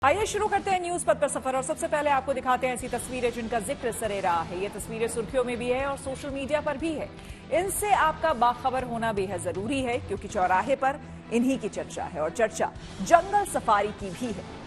आइए शुरू करते हैं न्यूज पथ पर सफर और सबसे पहले आपको दिखाते हैं ऐसी तस्वीरें जिनका जिक्र सरे रहा है। ये तस्वीरें सुर्खियों में भी है और सोशल मीडिया पर भी है। इनसे आपका बाखबर होना बेहद जरूरी है क्योंकि चौराहे पर इन्हीं की चर्चा है और चर्चा जंगल सफारी की भी है।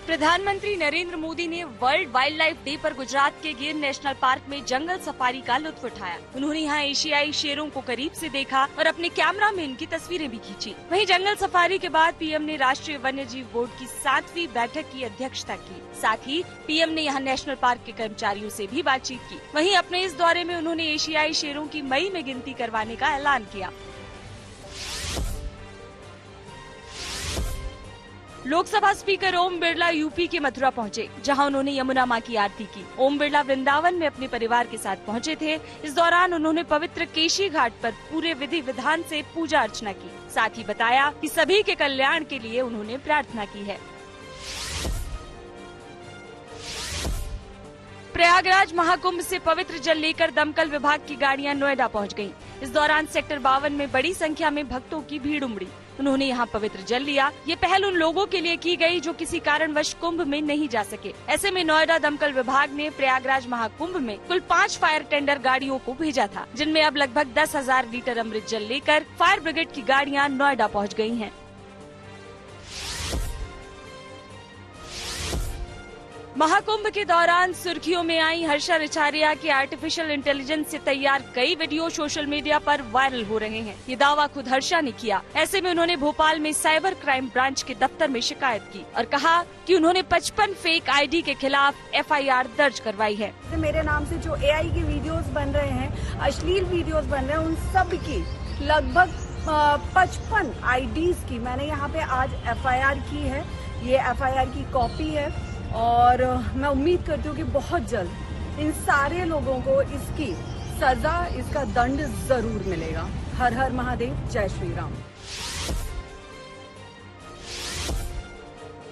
प्रधानमंत्री नरेंद्र मोदी ने वर्ल्ड वाइल्ड लाइफ डे पर गुजरात के गिर नेशनल पार्क में जंगल सफारी का लुत्फ उठाया। उन्होंने यहाँ एशियाई शेरों को करीब से देखा और अपने कैमरा में इनकी तस्वीरें भी खींची। वहीं जंगल सफारी के बाद पीएम ने राष्ट्रीय वन्य जीव बोर्ड की 7वीं बैठक की अध्यक्षता की। साथ ही पीएम ने यहाँ नेशनल पार्क के कर्मचारियों से भी बातचीत की। वहीं अपने इस दौरे में उन्होंने एशियाई शेरों की मई में गिनती करवाने का ऐलान किया। लोकसभा स्पीकर ओम बिरला यूपी के मथुरा पहुंचे, जहां उन्होंने यमुना मां की आरती की। ओम बिरला वृंदावन में अपने परिवार के साथ पहुंचे थे। इस दौरान उन्होंने पवित्र केशी घाट पर पूरे विधि विधान से पूजा अर्चना की। साथ ही बताया कि सभी के कल्याण के लिए उन्होंने प्रार्थना की है। प्रयागराज महाकुंभ से पवित्र जल लेकर दमकल विभाग की गाड़ियां नोएडा पहुंच गईं। इस दौरान सेक्टर 52 में बड़ी संख्या में भक्तों की भीड़ उमड़ी। उन्होंने यहां पवित्र जल लिया। ये पहल उन लोगों के लिए की गई जो किसी कारणवश कुंभ में नहीं जा सके। ऐसे में नोएडा दमकल विभाग ने प्रयागराज महाकुंभ में कुल 5 फायर टेंडर गाड़ियों को भेजा था, जिनमें अब लगभग 10,000 लीटर अमृत जल लेकर फायर ब्रिगेड की गाड़ियां नोएडा पहुंच गई हैं। महाकुंभ के दौरान सुर्खियों में आई हर्षा रिचारिया की आर्टिफिशियल इंटेलिजेंस से तैयार कई वीडियो सोशल मीडिया पर वायरल हो रहे हैं। ये दावा खुद हर्षा ने किया। ऐसे में उन्होंने भोपाल में साइबर क्राइम ब्रांच के दफ्तर में शिकायत की और कहा कि उन्होंने 55 फेक आईडी के खिलाफ FIR दर्ज करवाई है। मेरे नाम से जो AI के वीडियोस बन रहे हैं, अश्लील वीडियोस बन रहे हैं, उन सब की लगभग 55 IDs की मैंने यहाँ पे आज FIR की है। ये FIR की कॉपी है और मैं उम्मीद करती हूँ कि बहुत जल्द इन सारे लोगों को इसकी सजा, इसका दंड जरूर मिलेगा। हर हर महादेव, जय श्री राम।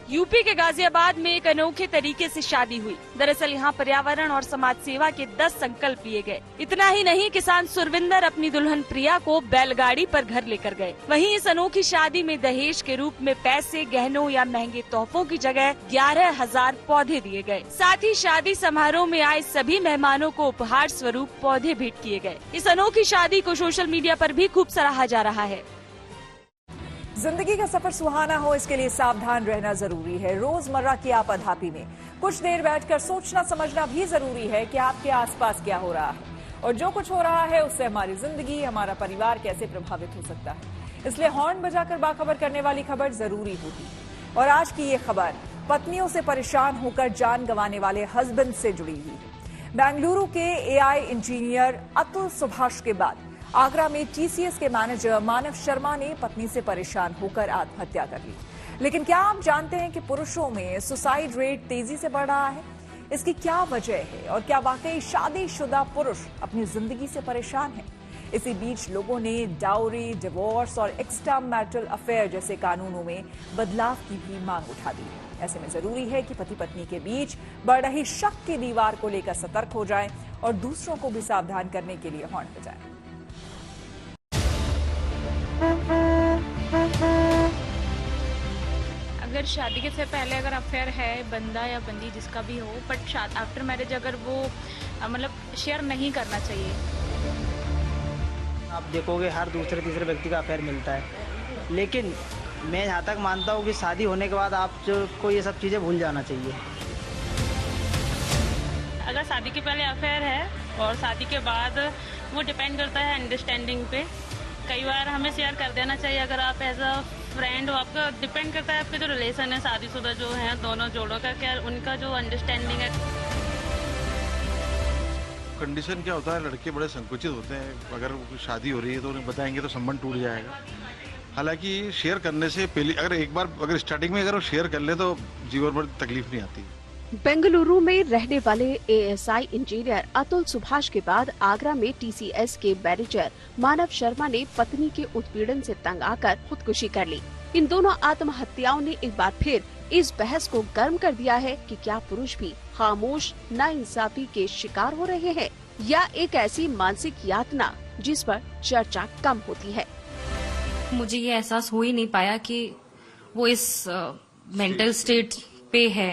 यूपी के गाजियाबाद में एक अनोखे तरीके से शादी हुई। दरअसल यहाँ पर्यावरण और समाज सेवा के 10 संकल्प लिए गए। इतना ही नहीं, किसान सुरविंदर अपनी दुल्हन प्रिया को बैलगाड़ी पर घर लेकर गए। वहीं इस अनोखी शादी में दहेज के रूप में पैसे, गहनों या महंगे तोहफों की जगह 11,000 पौधे दिए गए। साथ ही शादी समारोह में आए सभी मेहमानों को उपहार स्वरूप पौधे भेंट किए गए। इस अनोखी शादी को सोशल मीडिया पर भी खूब सराहा जा रहा है। जिंदगी का सफर सुहाना हो, इसके लिए सावधान रहना जरूरी है। रोजमर्रा की आपाधापी में कुछ देर बैठकर सोचना समझना भी जरूरी है कि आपके आसपास क्या हो रहा है और जो कुछ हो रहा है उससे हमारी जिंदगी, हमारा परिवार कैसे प्रभावित हो सकता है। इसलिए हॉर्न बजाकर बाखबर करने वाली खबर जरूरी होगी। और आज की ये खबर पत्नियों से परेशान होकर जान गंवाने वाले हस्बैंड से जुड़ी हुई है। बेंगलुरु के AI इंजीनियर अतुल सुभाष के बाद आगरा में TCS के मैनेजर मानव शर्मा ने पत्नी से परेशान होकर आत्महत्या कर ली। लेकिन क्या आप जानते हैं कि पुरुषों में सुसाइड रेट तेजी से बढ़ रहा है? इसकी क्या वजह है और क्या वाकई शादीशुदा पुरुष अपनी जिंदगी से परेशान है? इसी बीच लोगों ने डाउरी, डिवोर्स और एक्स्ट्रा मैरिटल अफेयर जैसे कानूनों में बदलाव की भी मांग उठा दी है। ऐसे में जरूरी है कि पति पत्नी के बीच बढ़ रही शक की दीवार को लेकर सतर्क हो जाएं और दूसरों को भी सावधान करने के लिए हॉर्न बजाएं। अगर शादी के से पहले अगर अफेयर है, बंदा या बंदी जिसका भी हो, बट आफ्टर मैरिज अगर वो मतलब शेयर नहीं करना चाहिए। आप देखोगे हर दूसरे तीसरे व्यक्ति का अफेयर मिलता है, लेकिन मैं जहाँ तक मानता हूँ कि शादी होने के बाद आपको ये सब चीज़ें भूल जाना चाहिए। अगर शादी के पहले अफेयर है और शादी के बाद वो डिपेंड करता है अंडरस्टैंडिंग पे। कई बार हमें शेयर कर देना चाहिए अगर आप एज अ फ्रेंड हो। आपका डिपेंड करता है आपके जो रिलेशन है शादीशुदा जो हैं दोनों जोड़ों का, क्या उनका जो अंडरस्टैंडिंग है। कंडीशन क्या होता है, लड़के बड़े संकुचित होते हैं। अगर शादी हो रही है तो उन्हें बताएंगे तो संबंध टूट जाएगा। हालांकि शेयर करने से पहले अगर स्टार्टिंग में अगर वो शेयर कर ले तो जीवन भर तकलीफ नहीं आती। बेंगलुरु में रहने वाले ASI इंजीनियर अतुल सुभाष के बाद आगरा में TCS के मैनेजर मानव शर्मा ने पत्नी के उत्पीड़न से तंग आकर खुदकुशी कर ली। इन दोनों आत्महत्याओं ने एक बार फिर इस बहस को गर्म कर दिया है कि क्या पुरुष भी खामोश नाइंसाफी के शिकार हो रहे हैं या एक ऐसी मानसिक यातना जिस पर चर्चा कम होती है। मुझे ये एहसास हो ही नहीं पाया कि वो इस मेंटल स्टेट पे है।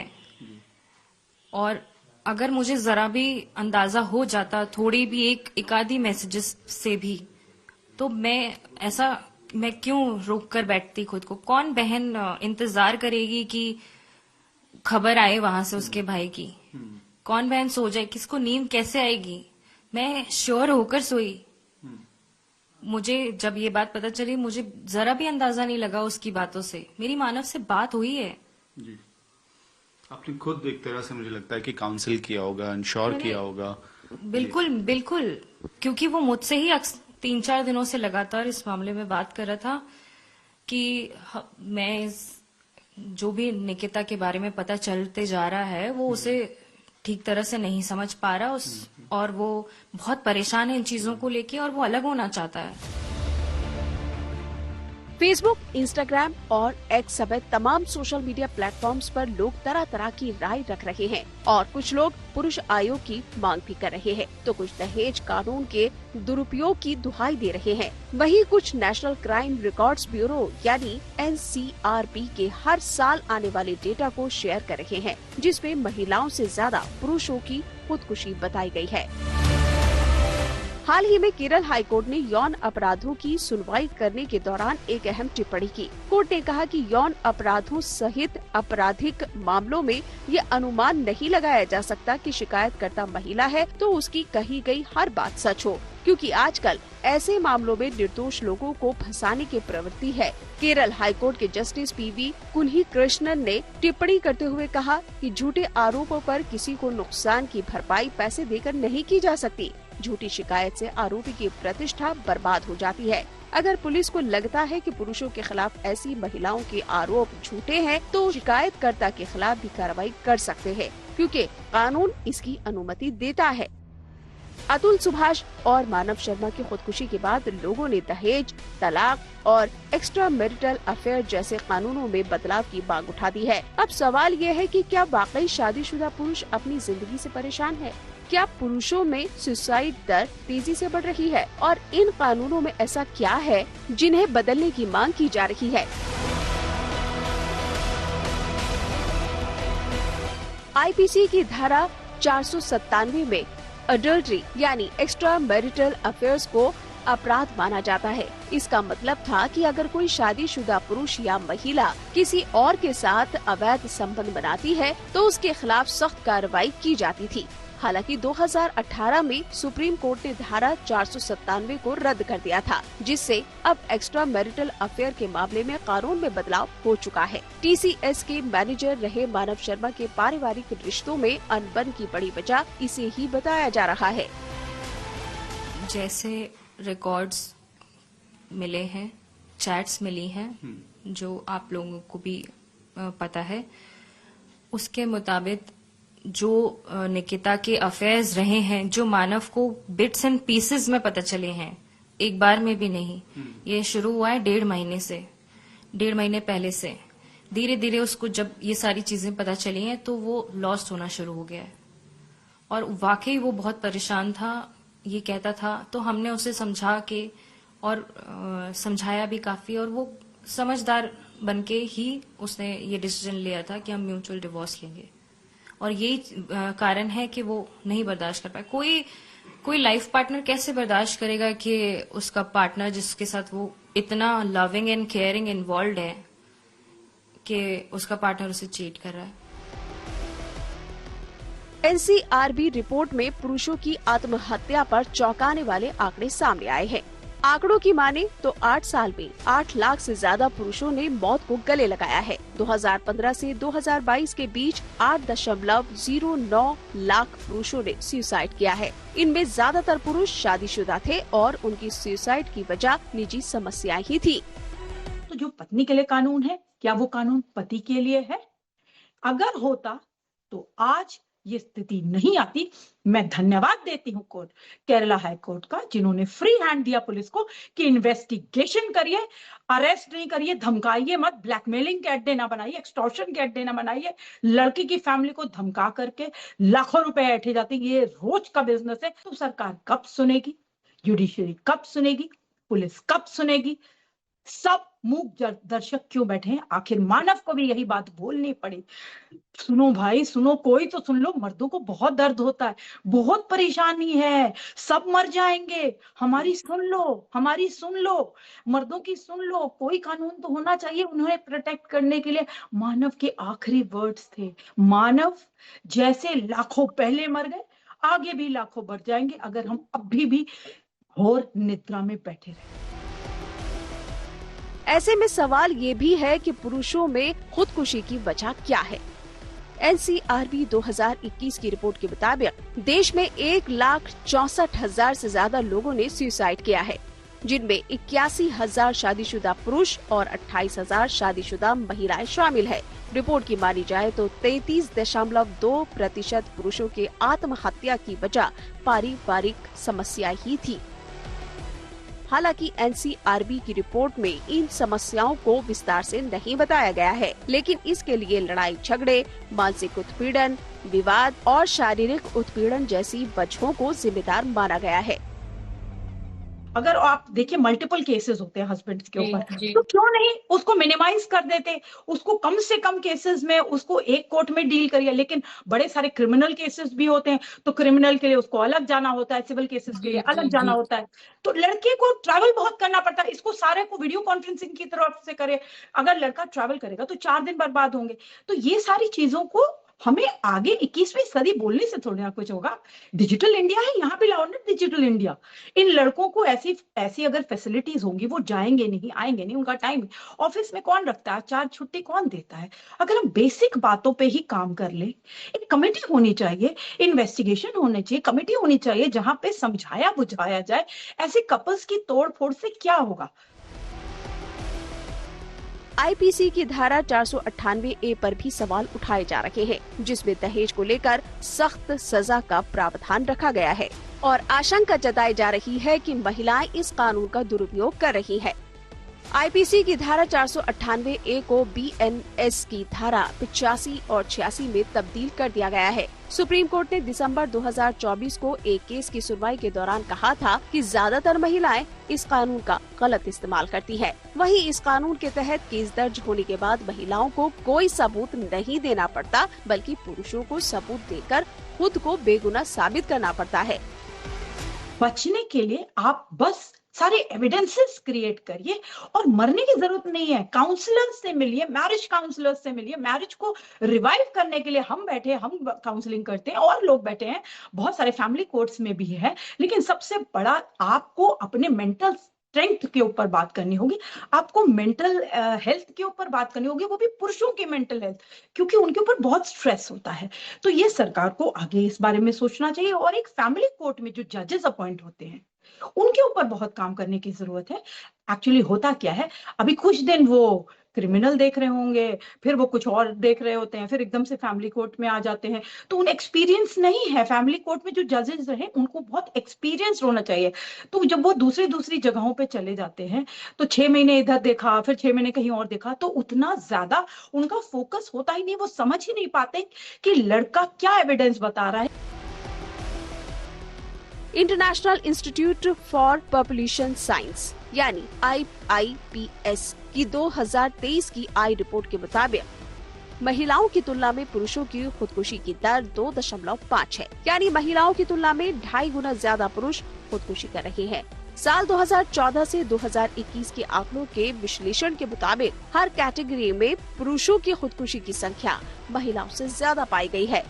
और अगर मुझे जरा भी अंदाजा हो जाता, थोड़ी भी एक आधी मैसेजेस से भी, तो मैं क्यों रोक कर बैठती खुद को। कौन बहन इंतजार करेगी कि खबर आए वहां से उसके भाई की। कौन बहन सो जाए, किसको नींद कैसे आएगी। मैं श्योर होकर सोई। मुझे जब ये बात पता चली, मुझे जरा भी अंदाजा नहीं लगा उसकी बातों से। मेरी मानव से बात हुई है जी। आपने खुद एक तरह से मुझे लगता है कि काउंसिल किया होगा, इंश्योर किया होगा। बिल्कुल बिल्कुल, क्योंकि वो मुझसे ही 3-4 दिनों से लगातार इस मामले में बात कर रहा था कि मैं जो भी निकिता के बारे में पता चलते जा रहा है वो उसे ठीक तरह से नहीं समझ पा रहा और वो बहुत परेशान है इन चीजों को लेके और वो अलग होना चाहता है। फेसबुक, इंस्टाग्राम और एक्स समेत तमाम सोशल मीडिया प्लेटफॉर्म्स पर लोग तरह तरह की राय रख रहे हैं और कुछ लोग पुरुष आयोग की मांग भी कर रहे हैं, तो कुछ दहेज कानून के दुरुपयोग की दुहाई दे रहे हैं। वहीं कुछ नेशनल क्राइम रिकॉर्ड्स ब्यूरो यानी NCRB के हर साल आने वाले डेटा को शेयर कर रहे हैं, जिसमें महिलाओं से ज्यादा पुरुषों की खुदकुशी बताई गई है। हाल ही में केरल हाईकोर्ट ने यौन अपराधों की सुनवाई करने के दौरान एक अहम टिप्पणी की। कोर्ट ने कहा कि यौन अपराधों सहित आपराधिक मामलों में ये अनुमान नहीं लगाया जा सकता कि शिकायतकर्ता महिला है तो उसकी कही गई हर बात सच हो, क्योंकि आजकल ऐसे मामलों में निर्दोष लोगों को फंसाने की प्रवृत्ति है। केरल हाईकोर्ट के जस्टिस PV कुन्हीकृष्णन ने टिप्पणी करते हुए कहा कि झूठे आरोपों पर किसी को नुकसान की भरपाई पैसे देकर नहीं की जा सकती। झूठी शिकायत से आरोपी की प्रतिष्ठा बर्बाद हो जाती है। अगर पुलिस को लगता है कि पुरुषों के खिलाफ ऐसी महिलाओं के आरोप झूठे हैं, तो शिकायतकर्ता के खिलाफ भी कार्रवाई कर सकते हैं, क्योंकि कानून इसकी अनुमति देता है। अतुल सुभाष और मानव शर्मा की खुदकुशी के बाद लोगों ने दहेज, तलाक और एक्स्ट्रा मैरिटल अफेयर जैसे कानूनों में बदलाव की मांग उठा दी है। अब सवाल ये है कि क्या वाकई शादीशुदा पुरुष अपनी जिंदगी से परेशान है? क्या पुरुषों में सुसाइड दर तेजी से बढ़ रही है? और इन कानूनों में ऐसा क्या है जिन्हें बदलने की मांग की जा रही है? IPC की धारा 497 में अडल्ट्री यानी एक्स्ट्रा मैरिटल अफेयर्स को अपराध माना जाता है। इसका मतलब था कि अगर कोई शादीशुदा पुरुष या महिला किसी और के साथ अवैध संबंध बनाती है तो उसके खिलाफ सख्त कार्रवाई की जाती थी। हालांकि 2018 में सुप्रीम कोर्ट ने धारा 497 को रद्द कर दिया था, जिससे अब एक्स्ट्रा मैरिटल अफेयर के मामले में कानून में बदलाव हो चुका है। TCS के मैनेजर रहे मानव शर्मा के पारिवारिक रिश्तों में अनबन की बड़ी वजह इसे ही बताया जा रहा है। जैसे रिकॉर्ड्स मिले हैं, चैट्स मिली हैं, जो आप लोगों को भी पता है, उसके मुताबिक जो निकिता के अफेयर्स रहे हैं, जो मानव को बिट्स एंड पीसेस में पता चले हैं, एक बार में भी नहीं। ये शुरू हुआ है 1.5 महीने से, 1.5 महीने पहले से। धीरे धीरे उसको जब ये सारी चीजें पता चली हैं तो वो लॉस्ट होना शुरू हो गया है और वाकई वो बहुत परेशान था। ये कहता था तो हमने उसे समझा के और समझाया भी काफी, और वो समझदार बनके ही उसने ये डिसीजन लिया था कि हम म्यूचुअल डिवोर्स लेंगे। और यही कारण है कि वो नहीं बर्दाश्त कर पाए। कोई लाइफ पार्टनर कैसे बर्दाश्त करेगा कि उसका पार्टनर जिसके साथ वो इतना लविंग एंड केयरिंग इन्वॉल्व है कि उसका पार्टनर उसे चीट कर रहा है। NCRB रिपोर्ट में पुरुषों की आत्महत्या पर चौंकाने वाले आंकड़े सामने आए हैं। आंकड़ों की माने तो 8 साल में 8 लाख से ज्यादा पुरुषों ने मौत को गले लगाया है। 2015 से 2022 के बीच 8.09 लाख पुरुषों ने सुसाइड किया है। इनमें ज्यादातर पुरुष शादीशुदा थे और उनकी सुसाइड की वजह निजी समस्याएं ही थी। तो जो पत्नी के लिए कानून है, क्या वो कानून पति के लिए है? अगर होता तो आज ये स्थिति नहीं आती। मैं धन्यवाद देती हूँ कोर्ट, केरला हाई कोर्ट का, जिन्होंने फ्री हैंड दिया पुलिस को कि इन्वेस्टिगेशन करिए, अरेस्ट नहीं करिए, धमकाइए मत, ब्लैकमेलिंग के अड्डे ना बनाइए, एक्सटॉर्शन के अड्डे ना बनाइए। लड़की की फैमिली को धमका करके लाखों रुपए ऐठे जाते, ये रोज का बिजनेस है। तो सरकार कब सुनेगी? जुडिशरी कब सुनेगी? पुलिस कब सुनेगी? सब मूक दर्शक क्यों बैठे हैं? आखिर मानव को भी यही बात बोलनी पड़ी। सुनो भाई सुनो, कोई तो सुन लो, मर्दों को बहुत दर्द होता है, बहुत परेशानी है, सब मर जाएंगे, हमारी सुन लो, हमारी सुन लो, मर्दों की सुन लो, कोई कानून तो होना चाहिए उन्हें प्रोटेक्ट करने के लिए। मानव के आखिरी वर्ड्स थे, मानव जैसे लाखों पहले मर गए, आगे भी लाखों बढ़ जाएंगे अगर हम अभी भी घोर निद्रा में बैठे रहे। ऐसे में सवाल ये भी है कि पुरुषों में खुदकुशी की वजह क्या है। एनसीआरबी 2021 की रिपोर्ट के मुताबिक देश में 1,64,000 से ज्यादा लोगों ने सुसाइड किया है, जिनमें 81,000 शादीशुदा पुरुष और 28,000 शादीशुदा महिलाएं शामिल है। रिपोर्ट की मानी जाए तो 33.2% पुरुषों के आत्महत्या की वजह पारिवारिक समस्या ही थी। हालांकि एनसीआरबी की रिपोर्ट में इन समस्याओं को विस्तार से नहीं बताया गया है, लेकिन इसके लिए लड़ाई झगड़े, मानसिक उत्पीड़न, विवाद और शारीरिक उत्पीड़न जैसी वजहों को जिम्मेदार माना गया है। अगर आप देखिए मल्टीपल केसेस होते हैं हस्बैंड के ऊपर, तो क्यों नहीं उसको मिनिमाइज कर देते, उसको कम से कम केसेस में उसको एक कोर्ट में डील करिए। लेकिन बड़े सारे क्रिमिनल केसेस भी होते हैं, तो क्रिमिनल के लिए उसको अलग जाना होता है, सिविल केसेस के लिए अलग जाना होता है, तो लड़के को ट्रैवल बहुत करना पड़ता है। इसको सारे को वीडियो कॉन्फ्रेंसिंग की तरफ से करे, अगर लड़का ट्रैवल करेगा तो 4 दिन बर्बाद होंगे। तो ये सारी चीजों को हमें आगे 21वीं सदी बोलने से थोड़ी ना कुछ होगा। डिजिटल इंडिया है, यहाँ पे लाओ ना डिजिटल इंडिया। इन लड़कों को ऐसी अगर फैसिलिटीज होंगी, वो जाएंगे नहीं, आएंगे नहीं, उनका टाइम ऑफिस में कौन रखता है, 4 छुट्टी कौन देता है। अगर हम बेसिक बातों पे ही काम कर ले, एक कमेटी होनी चाहिए, इन्वेस्टिगेशन होनी चाहिए, कमेटी होनी चाहिए जहां पे समझाया बुझाया जाए ऐसे कपल्स की तोड़ फोड़ से क्या होगा। आईपीसी की धारा 498A पर भी सवाल उठाए जा रहे हैं, जिसमें दहेज को लेकर सख्त सजा का प्रावधान रखा गया है और आशंका जताई जा रही है कि महिलाएं इस कानून का दुरुपयोग कर रही हैं। आईपीसी की धारा 498A को बीएनएस की धारा 85 और 86 में तब्दील कर दिया गया है। सुप्रीम कोर्ट ने दिसंबर 2024 को एक केस की सुनवाई के दौरान कहा था कि ज्यादातर महिलाएं इस कानून का गलत इस्तेमाल करती हैं। वहीं इस कानून के तहत केस दर्ज होने के बाद महिलाओं को कोई सबूत नहीं देना पड़ता, बल्कि पुरुषों को सबूत देकर खुद को बेगुनाह साबित करना पड़ता है। बचने के लिए आप बस सारे एविडेंसेस क्रिएट करिए और मरने की जरूरत नहीं है। काउंसलर से मिलिए, मैरिज काउंसलर से मिलिए। मैरिज को रिवाइव करने के लिए हम बैठे, हम काउंसलिंग करते हैं और लोग बैठे हैं, बहुत सारे फैमिली कोर्ट्स में भी है। लेकिन सबसे बड़ा आपको अपने मेंटल स्ट्रेंथ के ऊपर बात करनी होगी, आपको मेंटल हेल्थ के ऊपर बात करनी होगी, वो भी पुरुषों की मेंटल हेल्थ, क्योंकि उनके ऊपर बहुत स्ट्रेस होता है। तो ये सरकार को आगे इस बारे में सोचना चाहिए और एक फैमिली कोर्ट में जो जजेस अपॉइंट होते हैं उनके ऊपर बहुत काम करने की जरूरत है। एक्चुअली होता क्या है, अभी कुछ दिन वो क्रिमिनल देख रहे होंगे, फिर वो कुछ और देख रहे होते हैं, फिर एकदम से फैमिली कोर्ट में आ जाते हैं, तो उन्हें एक्सपीरियंस नहीं है। फैमिली कोर्ट में जो जजेस रहे उनको बहुत एक्सपीरियंस होना चाहिए। तो जब वो दूसरी जगहों पे चले जाते हैं तो 6 महीने इधर देखा, फिर 6 महीने कहीं और देखा, तो उतना ज्यादा उनका फोकस होता ही नहीं, वो समझ ही नहीं पाते कि लड़का क्या एविडेंस बता रहा है। International institute for population science यानी IIPS की 2023 की आई रिपोर्ट के मुताबिक महिलाओं की तुलना में पुरुषों की खुदकुशी की दर 2.5 है, यानी महिलाओं की तुलना में 2.5 गुना ज्यादा पुरुष खुदकुशी कर रहे हैं। साल 2014 से 2021 के आंकड़ों के विश्लेषण के मुताबिक हर कैटेगरी में पुरुषों की खुदकुशी की संख्या महिलाओं से ज्यादा पाई गई है।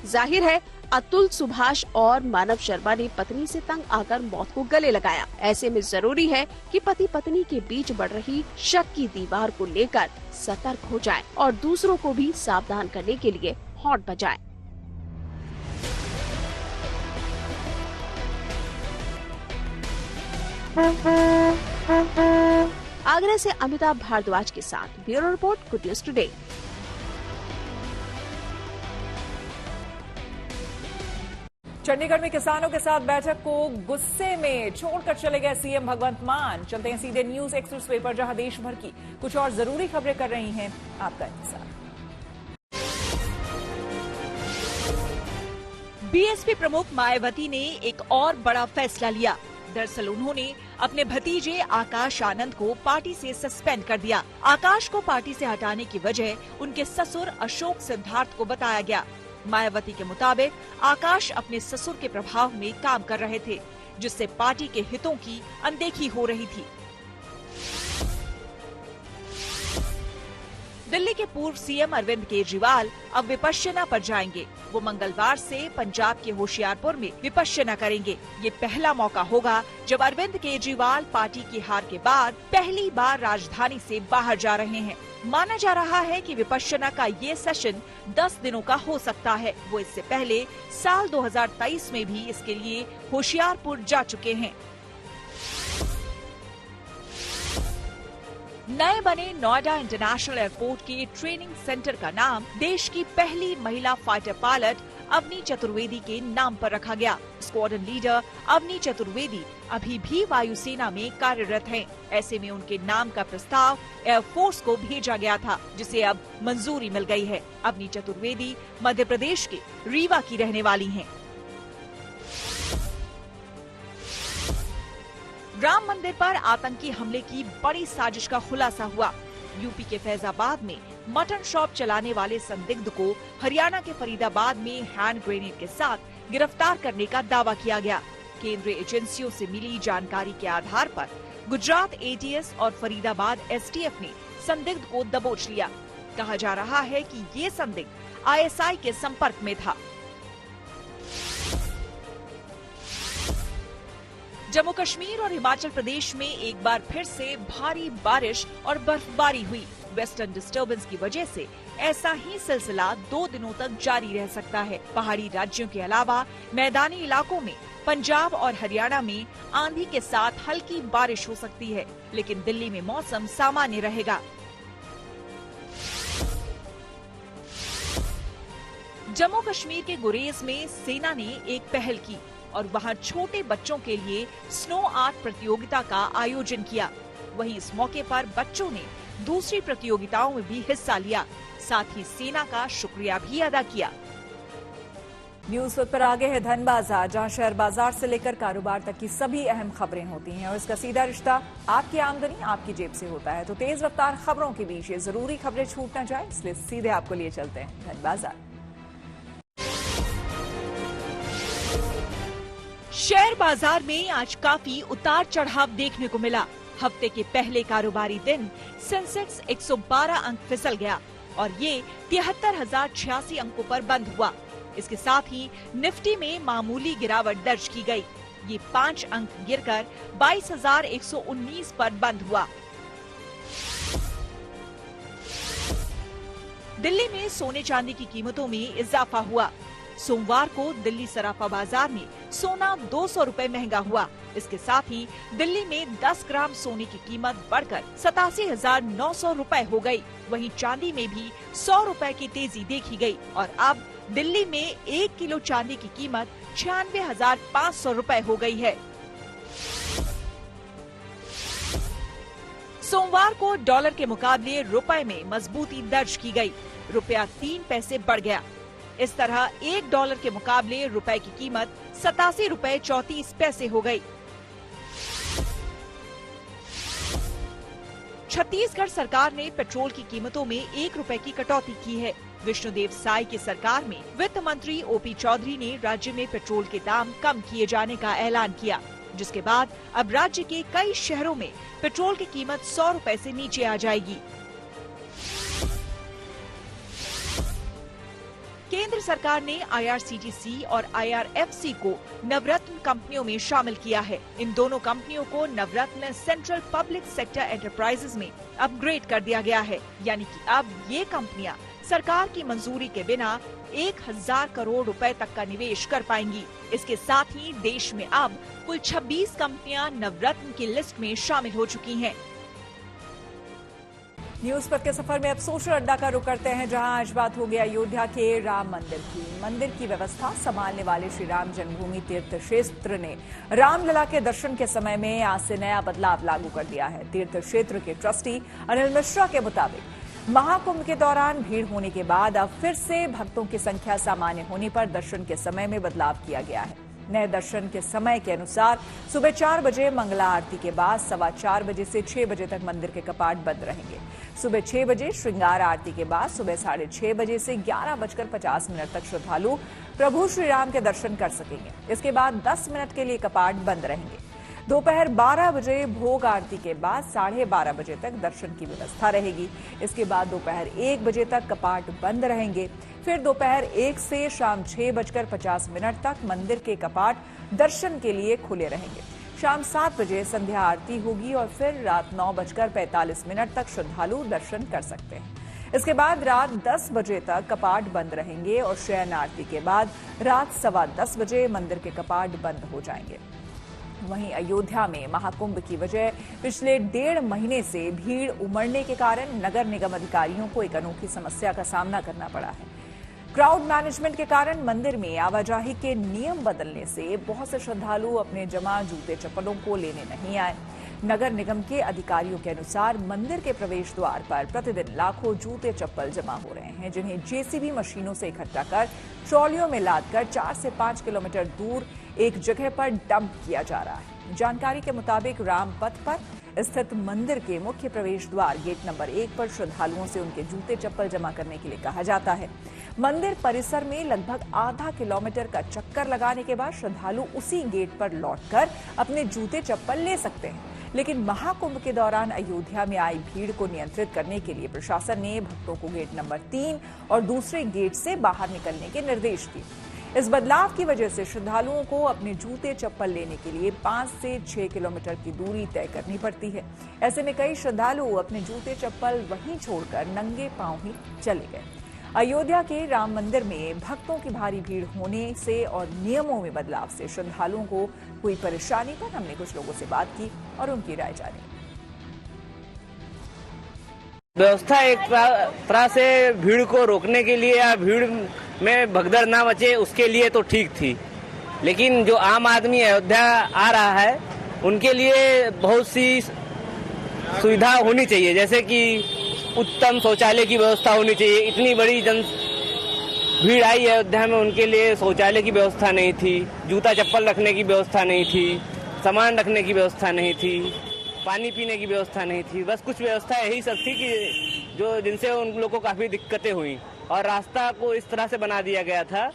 जाहिर है अतुल सुभाष और मानव शर्मा ने पत्नी से तंग आकर मौत को गले लगाया। ऐसे में जरूरी है कि पति पत्नी के बीच बढ़ रही शक की दीवार को लेकर सतर्क हो जाएं और दूसरों को भी सावधान करने के लिए हॉर्न बजाएं। आगरा से अमिताभ भारद्वाज के साथ bureau report, good news today. Chandigarh में किसानों के साथ बैठक को गुस्से में छोड़कर चले गए सीएम भगवंत मान। चलते हैं सीधे न्यूज एक्सप्रेस वे पर, जहां देश भर की कुछ और जरूरी खबरें कर रही हैं आपका इंतजार। बीएसपी प्रमुख मायावती ने एक और बड़ा फैसला लिया। दरअसल उन्होंने अपने भतीजे आकाश आनंद को पार्टी से सस्पेंड कर दिया। आकाश को पार्टी से हटाने की वजह उनके ससुर अशोक सिद्धार्थ को बताया गया। मायावती के मुताबिक आकाश अपने ससुर के प्रभाव में काम कर रहे थे, जिससे पार्टी के हितों की अनदेखी हो रही थी। दिल्ली के पूर्व सीएम अरविंद केजरीवाल अब विपश्यना पर जाएंगे। वो मंगलवार से पंजाब के होशियारपुर में विपश्यना करेंगे। ये पहला मौका होगा जब अरविंद केजरीवाल पार्टी की हार के बाद पहली बार राजधानी से बाहर जा रहे हैं। माना जा रहा है कि विपश्यना का ये सेशन 10 दिनों का हो सकता है। वो इससे पहले साल 2023 में भी इसके लिए होशियारपुर जा चुके हैं। नए बने नोएडा इंटरनेशनल एयरपोर्ट के ट्रेनिंग सेंटर का नाम देश की पहली महिला फाइटर पायलट अवनी चतुर्वेदी के नाम पर रखा गया। स्क्वाड्रन लीडर अवनी चतुर्वेदी अभी भी वायुसेना में कार्यरत हैं। ऐसे में उनके नाम का प्रस्ताव एयरफोर्स को भेजा गया था, जिसे अब मंजूरी मिल गई है। अवनी चतुर्वेदी मध्य प्रदेश के रीवा की रहने वाली हैं। राम मंदिर पर आतंकी हमले की बड़ी साजिश का खुलासा हुआ। यूपी के फैजाबाद में मटन शॉप चलाने वाले संदिग्ध को हरियाणा के फरीदाबाद में हैंड ग्रेनेड के साथ गिरफ्तार करने का दावा किया गया। केंद्रीय एजेंसियों से मिली जानकारी के आधार पर गुजरात एटीएस और फरीदाबाद एसटीएफ ने संदिग्ध को दबोच लिया। कहा जा रहा है कि ये संदिग्ध आईएसआई के संपर्क में था। जम्मू कश्मीर और हिमाचल प्रदेश में एक बार फिर से भारी बारिश और बर्फबारी हुई। वेस्टर्न डिस्टर्बेंस की वजह से ऐसा ही सिलसिला 2 दिनों तक जारी रह सकता है। पहाड़ी राज्यों के अलावा मैदानी इलाकों में पंजाब और हरियाणा में आंधी के साथ हल्की बारिश हो सकती है, लेकिन दिल्ली में मौसम सामान्य रहेगा। जम्मू कश्मीर के गुरेज में सेना ने एक पहल की और वहां छोटे बच्चों के लिए स्नो आर्ट प्रतियोगिता का आयोजन किया। वहीं इस मौके पर बच्चों ने दूसरी प्रतियोगिताओं में भी हिस्सा लिया, साथ ही सेना का शुक्रिया भी अदा किया। न्यूज पर आगे है धन बाजार, जहां शेयर बाजार से लेकर कारोबार तक की सभी अहम खबरें होती हैं और इसका सीधा रिश्ता आपकी आमदनी आपकी जेब से होता है। तो तेज रफ्तार खबरों के बीच ये जरूरी खबरें छूट न जाए, इसलिए सीधे आपको लिए चलते हैं धन बाजार। शेयर बाजार में आज काफी उतार चढ़ाव देखने को मिला। हफ्ते के पहले कारोबारी दिन सेंसेक्स 112 अंक फिसल गया और ये 73,086 अंकों पर बंद हुआ। इसके साथ ही निफ्टी में मामूली गिरावट दर्ज की गई। ये 5 अंक गिरकर 22,119 पर बंद हुआ। दिल्ली में सोने चांदी की कीमतों में इजाफा हुआ। सोमवार को दिल्ली सराफा बाजार में सोना 200 रुपए महंगा हुआ। इसके साथ ही दिल्ली में 10 ग्राम सोने की कीमत बढ़कर 87,900 रुपए हो गई। वहीं चांदी में भी 100 रुपए की तेजी देखी गई और अब दिल्ली में 1 किलो चांदी की कीमत 96,500 रुपए हो गई है। सोमवार को डॉलर के मुकाबले रुपए में मजबूती दर्ज की गई। रुपया 3 पैसे बढ़ गया। इस तरह 1 डॉलर के मुकाबले रुपए की कीमत 87 रुपए 34 पैसे हो गई। छत्तीसगढ़ सरकार ने पेट्रोल की कीमतों में 1 रुपए की कटौती की है। विष्णुदेव साय की सरकार में वित्त मंत्री ओपी चौधरी ने राज्य में पेट्रोल के दाम कम किए जाने का ऐलान किया, जिसके बाद अब राज्य के कई शहरों में पेट्रोल की कीमत 100 रुपए से नीचे आ जाएगी। केंद्र सरकार ने आईआरसीटीसी और आईआरएफसी को नवरत्न कंपनियों में शामिल किया है। इन दोनों कंपनियों को नवरत्न सेंट्रल पब्लिक सेक्टर एंटरप्राइजेज में अपग्रेड कर दिया गया है, यानी कि अब ये कंपनियां सरकार की मंजूरी के बिना 1,000 करोड़ रुपए तक का निवेश कर पाएंगी। इसके साथ ही देश में अब कुल 26 कंपनियां नवरत्न की लिस्ट में शामिल हो चुकी हैं। न्यूज पर के सफर में अब सोशल अड्डा का रुख करते हैं, जहां आज बात हो गया अयोध्या के राम मंदिर की। मंदिर की व्यवस्था संभालने वाले श्री राम जन्मभूमि तीर्थ क्षेत्र ने रामलला के दर्शन के समय में आज से नया बदलाव लागू कर दिया है। तीर्थ क्षेत्र के ट्रस्टी अनिल मिश्रा के मुताबिक महाकुंभ के दौरान भीड़ होने के बाद अब फिर से भक्तों की संख्या सामान्य होने पर दर्शन के समय में बदलाव किया गया है। नए दर्शन के समय के अनुसार सुबह 4 बजे मंगला आरती के बाद 4:15 बजे से 6 बजे तक मंदिर के कपाट बंद रहेंगे। सुबह 6 बजे श्रृंगार आरती के बाद सुबह 6:30 बजे से 11:50 तक श्रद्धालु प्रभु श्री राम के दर्शन कर सकेंगे। इसके बाद 10 मिनट के लिए कपाट बंद रहेंगे। दोपहर 12 बजे भोग आरती के बाद 12:30 बजे तक दर्शन की व्यवस्था रहेगी। इसके बाद दोपहर 1 बजे तक कपाट बंद रहेंगे। फिर दोपहर 1 से शाम 6:50 तक मंदिर के कपाट दर्शन के लिए खुले रहेंगे। शाम 7 बजे संध्या आरती होगी और फिर रात 9:45 तक श्रद्धालु दर्शन कर सकते हैं। इसके बाद रात 10 बजे तक कपाट बंद रहेंगे और शयन आरती के बाद रात 10:15 बजे मंदिर के कपाट बंद हो जाएंगे। वहीं अयोध्या में महाकुंभ की वजह पिछले 1.5 महीने से भीड़ उमड़ने के कारण नगर निगम अधिकारियों को एक अनोखी समस्या का सामना करना पड़ा है। क्राउड मैनेजमेंट के कारण मंदिर में आवाजाही के नियम बदलने से बहुत से श्रद्धालु अपने जमा जूते चप्पलों को लेने नहीं आए। नगर निगम के अधिकारियों के अनुसार मंदिर के प्रवेश द्वार पर प्रतिदिन लाखों जूते चप्पल जमा हो रहे हैं, जिन्हें जेसीबी मशीनों से इकट्ठा कर ट्रॉलियों में लादकर 4 से 5 किलोमीटर दूर एक जगह पर डंप किया जा रहा है। जानकारी के मुताबिक रामपथ पर स्थित मंदिर के मुख्य प्रवेश द्वार गेट नंबर 1 पर श्रद्धालुओं से उनके जूते चप्पल जमा करने के लिए कहा जाता है। मंदिर परिसर में लगभग आधा किलोमीटर का चक्कर लगाने के बाद श्रद्धालु उसी गेट पर लौटकर अपने जूते चप्पल ले सकते हैं। लेकिन महाकुंभ के दौरान अयोध्या में आई भीड़ को नियंत्रित करने के लिए प्रशासन ने भक्तों को गेट नंबर 3 और दूसरे गेट से बाहर निकलने के निर्देश दिए। इस बदलाव की वजह से श्रद्धालुओं को अपने जूते चप्पल लेने के लिए 5 से 6 किलोमीटर की दूरी तय करनी पड़ती है। ऐसे में कई श्रद्धालु अपने जूते चप्पल वहीं छोड़कर नंगे पांव ही चले गए। अयोध्या के राम मंदिर में भक्तों की भारी भीड़ होने से और नियमों में बदलाव से श्रद्धालुओं को कोई परेशानी पर हमने कुछ लोगों से बात की और उनकी राय जानी। व्यवस्था एक तरह से भीड़ को रोकने के लिए या भीड़ में भगदड़ ना मचे उसके लिए तो ठीक थी, लेकिन जो आम आदमी अयोध्या आ रहा है उनके लिए बहुत सी सुविधा होनी चाहिए, जैसे कि उत्तम शौचालय की व्यवस्था होनी चाहिए। इतनी बड़ी भीड़ आई है अयोध्या में, उनके लिए शौचालय की व्यवस्था नहीं थी, जूता चप्पल रखने की व्यवस्था नहीं थी, सामान रखने की व्यवस्था नहीं थी, पानी पीने की व्यवस्था नहीं थी। बस कुछ व्यवस्था यही सब थी कि जिनसे उन लोगों को काफी दिक्कतें हुई। और रास्ता को इस तरह से बना दिया गया था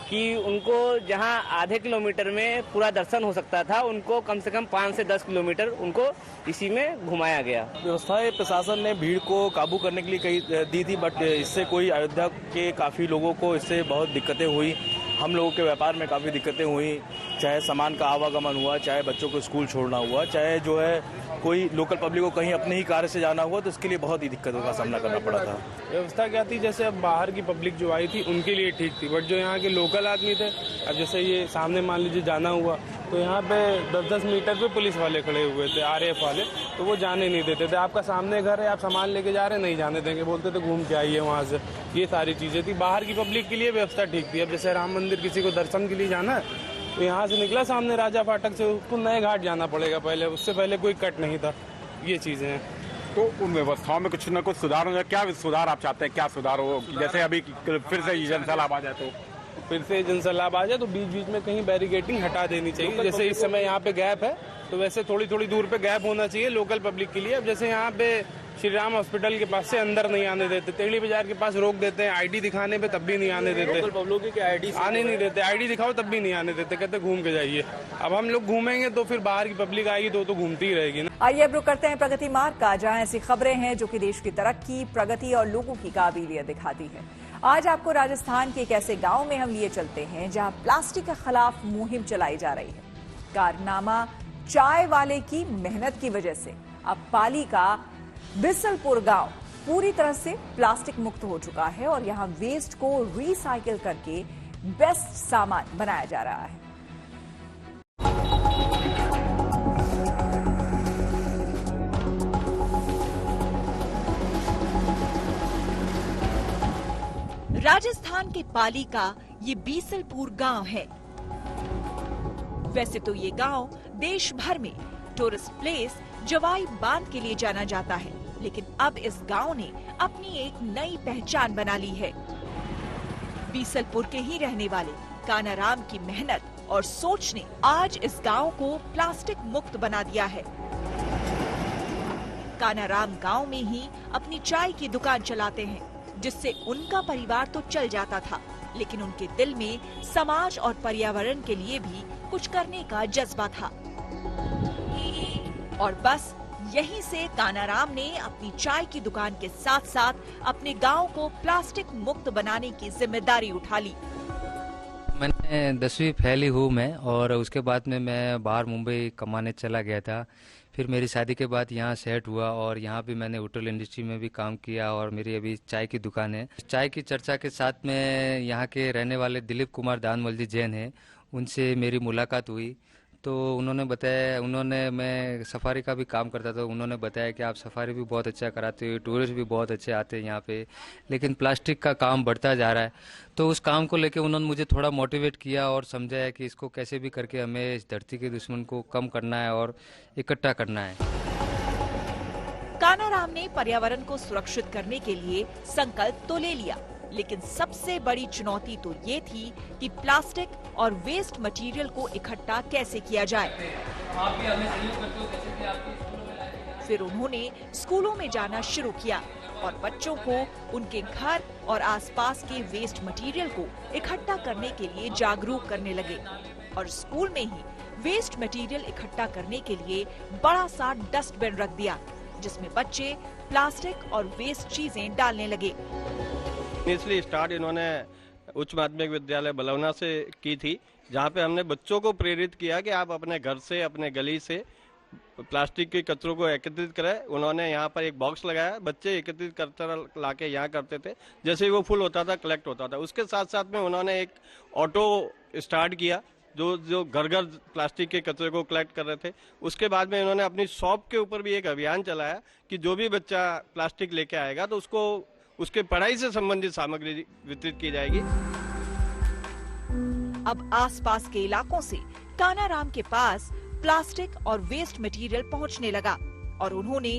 कि उनको जहां आधे किलोमीटर में पूरा दर्शन हो सकता था, उनको कम से कम 5 से 10 किलोमीटर उनको इसी में घुमाया गया। व्यवस्थाएं प्रशासन ने भीड़ को काबू करने के लिए कही दी थी, बट इससे कोई अयोध्या के काफ़ी लोगों को इससे बहुत दिक्कतें हुई। हम लोगों के व्यापार में काफ़ी दिक्कतें हुई, चाहे सामान का आवागमन हुआ, चाहे बच्चों को स्कूल छोड़ना हुआ, चाहे जो है कोई लोकल पब्लिक को कहीं अपने ही कार्य से जाना हुआ, तो इसके लिए बहुत ही दिक्कतों का सामना करना पड़ा था। व्यवस्था क्या थी, जैसे अब बाहर की पब्लिक जो आई थी उनके लिए ठीक थी, बट जो यहाँ के लोकल आदमी थे, अब जैसे ये सामने मान लीजिए जाना हुआ तो यहाँ पे 10-10 मीटर पे पुलिस वाले खड़े हुए थे, RAF वाले, तो वो जाने नहीं देते थे। आपका सामने घर है, आप सामान लेके जा रहे हैं, नहीं जाने देंगे, बोलते थे घूम के आइए वहाँ से। ये सारी चीज़ें थी। बाहर की पब्लिक के लिए व्यवस्था ठीक थी। अब जैसे राम मंदिर किसी को दर्शन के लिए जाना है तो यहाँ से निकला सामने राजा फाटक से, उसको नए घाट जाना पड़ेगा पहले, उससे पहले कोई कट नहीं था। ये चीज़ें हैं। तो उन व्यवस्थाओं में कुछ न कुछ सुधार हो जाए। क्या सुधार आप चाहते हैं, क्या सुधार हो? जैसे अभी फिर से जनसैलाब आ जाए तो बीच बीच में कहीं बैरिकेडिंग हटा देनी चाहिए। जैसे इस समय यहाँ पे गैप है तो वैसे थोड़ी थोड़ी दूर पे गैप होना चाहिए लोकल पब्लिक के लिए। अब जैसे यहाँ पे श्री राम हॉस्पिटल के पास से अंदर नहीं आने देते, तेली बाजार के पास रोक देते हैं, आईडी दिखाने पे तब भी नहीं आने देते, लोकल पब्लिक के आईडी आने नहीं देते, आईडी दिखाओ तब भी नहीं आने देते, कहते घूम के जाइए। अब हम लोग घूमेंगे तो फिर बाहर की पब्लिक आएगी तो घूमती ही रहेगी ना। आइए अब रुक करते हैं प्रगति मार्ग का, जहां ऐसी खबरें हैं जो कि देश की तरक्की, प्रगति और लोगों की काबिलियत दिखाती है। आज आपको राजस्थान के एक ऐसे गांव में हम लिए चलते हैं जहां प्लास्टिक के खिलाफ मुहिम चलाई जा रही है। कारनामा चाय वाले की मेहनत की वजह से अब पाली का बिसलपुर गांव पूरी तरह से प्लास्टिक मुक्त हो चुका है और यहां वेस्ट को रिसाइकिल करके बेस्ट सामान बनाया जा रहा है। राजस्थान के पाली का ये बीसलपुर गांव है। वैसे तो ये गांव देश भर में टूरिस्ट प्लेस जवाई बांध के लिए जाना जाता है, लेकिन अब इस गांव ने अपनी एक नई पहचान बना ली है। बीसलपुर के ही रहने वाले कानाराम की मेहनत और सोच ने आज इस गांव को प्लास्टिक मुक्त बना दिया है। कानाराम गांव में ही अपनी चाय की दुकान चलाते हैं, जिससे उनका परिवार तो चल जाता था, लेकिन उनके दिल में समाज और पर्यावरण के लिए भी कुछ करने का जज्बा था। और बस यहीं से कानाराम ने अपनी चाय की दुकान के साथ साथ अपने गांव को प्लास्टिक मुक्त बनाने की जिम्मेदारी उठा ली। मैंने 10वीं फैली हूँ मैं, और उसके बाद में मैं बाहर मुंबई कमाने चला गया था। फिर मेरी शादी के बाद यहाँ सेट हुआ और यहाँ भी मैंने होटल इंडस्ट्री में भी काम किया और मेरी अभी चाय की दुकान है। चाय की चर्चा के साथ में यहाँ के रहने वाले दिलीप कुमार दानमल जी जैन हैं, उनसे मेरी मुलाकात हुई। तो उन्होंने बताया, मैं सफारी का भी काम करता था, उन्होंने बताया कि आप सफारी भी बहुत अच्छा कराते हो, टूरिस्ट भी बहुत अच्छे आते हैं यहाँ पे, लेकिन प्लास्टिक का काम बढ़ता जा रहा है। तो उस काम को लेके उन्होंने मुझे थोड़ा मोटिवेट किया और समझाया कि इसको कैसे भी करके हमें इस धरती के दुश्मन को कम करना है और इकट्ठा करना है। कानाराम ने पर्यावरण को सुरक्षित करने के लिए संकल्प तो ले लिया, लेकिन सबसे बड़ी चुनौती तो ये थी कि प्लास्टिक और वेस्ट मटेरियल को इकट्ठा कैसे किया जाए। आप भी हमें सहयोग करते हो, जैसे कि आपके स्कूलों में लाए। फिर उन्होंने स्कूलों में जाना शुरू किया और बच्चों को उनके घर और आसपास के वेस्ट मटेरियल को इकट्ठा करने के लिए जागरूक करने लगे। और स्कूल में ही वेस्ट मटेरियल इकट्ठा करने के लिए बड़ा सा डस्टबिन रख दिया, जिसमें बच्चे प्लास्टिक और वेस्ट चीजें डालने लगे। इसलिए स्टार्ट इन्होंने उच्च माध्यमिक विद्यालय बलौना से की थी, जहाँ पे हमने बच्चों को प्रेरित किया कि आप अपने घर से, अपने गली से प्लास्टिक के कचरों को एकत्रित करें। उन्होंने यहाँ पर एक बॉक्स लगाया, बच्चे एकत्रित करते लाके यहाँ करते थे, जैसे ही वो फुल होता था कलेक्ट होता था। उसके साथ साथ में उन्होंने एक ऑटो स्टार्ट किया जो घर घर प्लास्टिक के कचरे को कलेक्ट कर रहे थे। उसके बाद में इन्होंने अपनी शॉप के ऊपर भी एक अभियान चलाया कि जो भी बच्चा प्लास्टिक लेके आएगा तो उसको उसके पढ़ाई से संबंधित सामग्री वितरित की जाएगी। अब आसपास के इलाकों से कानाराम के पास प्लास्टिक और वेस्ट मटेरियल पहुंचने लगा और उन्होंने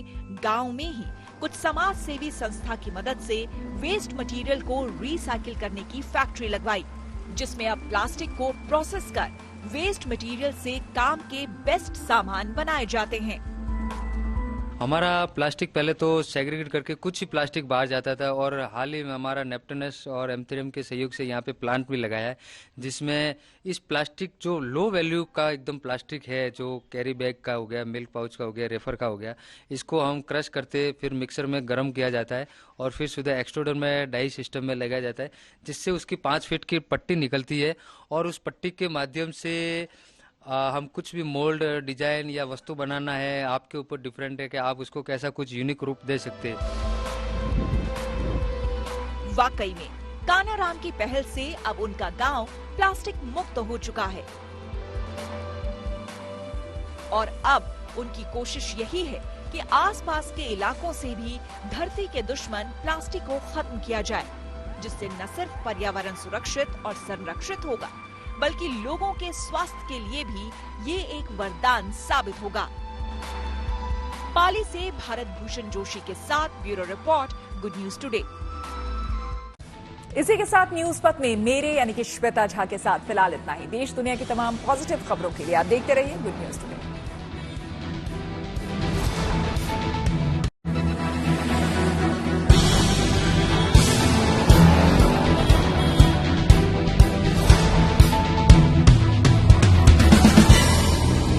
गांव में ही कुछ समाज सेवी संस्था की मदद से वेस्ट मटेरियल को रिसाइकिल करने की फैक्ट्री लगवाई, जिसमें अब प्लास्टिक को प्रोसेस कर वेस्ट मटेरियल से काम के बेस्ट सामान बनाए जाते हैं। हमारा प्लास्टिक पहले तो सेग्रीगेट करके कुछ ही प्लास्टिक बाहर जाता था, और हाल ही में हमारा नेप्टनस और एम्थेरियम के सहयोग से यहाँ पे प्लांट भी लगाया है, जिसमें इस प्लास्टिक जो लो वैल्यू का एकदम प्लास्टिक है, जो कैरी बैग का हो गया, मिल्क पाउच का हो गया, रेफर का हो गया, इसको हम क्रश करते फिर मिक्सर में गर्म किया जाता है और फिर सीधा एक्सट्रूडर में डाई सिस्टम में लगाया जाता है, जिससे उसकी 5 फीट की पट्टी निकलती है और उस पट्टी के माध्यम से हम कुछ भी मोल्ड, डिजाइन या वस्तु बनाना है, आपके ऊपर डिफरेंट है कि आप उसको कैसा कुछ यूनिक रूप दे सकते हैं। वाकई में कानाराम की पहल से अब उनका गांव प्लास्टिक मुक्त हो चुका है और अब उनकी कोशिश यही है कि आसपास के इलाकों से भी धरती के दुश्मन प्लास्टिक को खत्म किया जाए, जिससे न सिर्फ पर्यावरण सुरक्षित और संरक्षित होगा, बल्कि लोगों के स्वास्थ्य के लिए भी ये एक वरदान साबित होगा। पाली से भारत भूषण जोशी के साथ bureau report, good news today. इसी के साथ न्यूज पथ में मेरे यानी कि श्वेता झा के साथ फिलहाल इतना ही। देश दुनिया की तमाम पॉजिटिव खबरों के लिए आप देखते रहिए गुड न्यूज टुडे।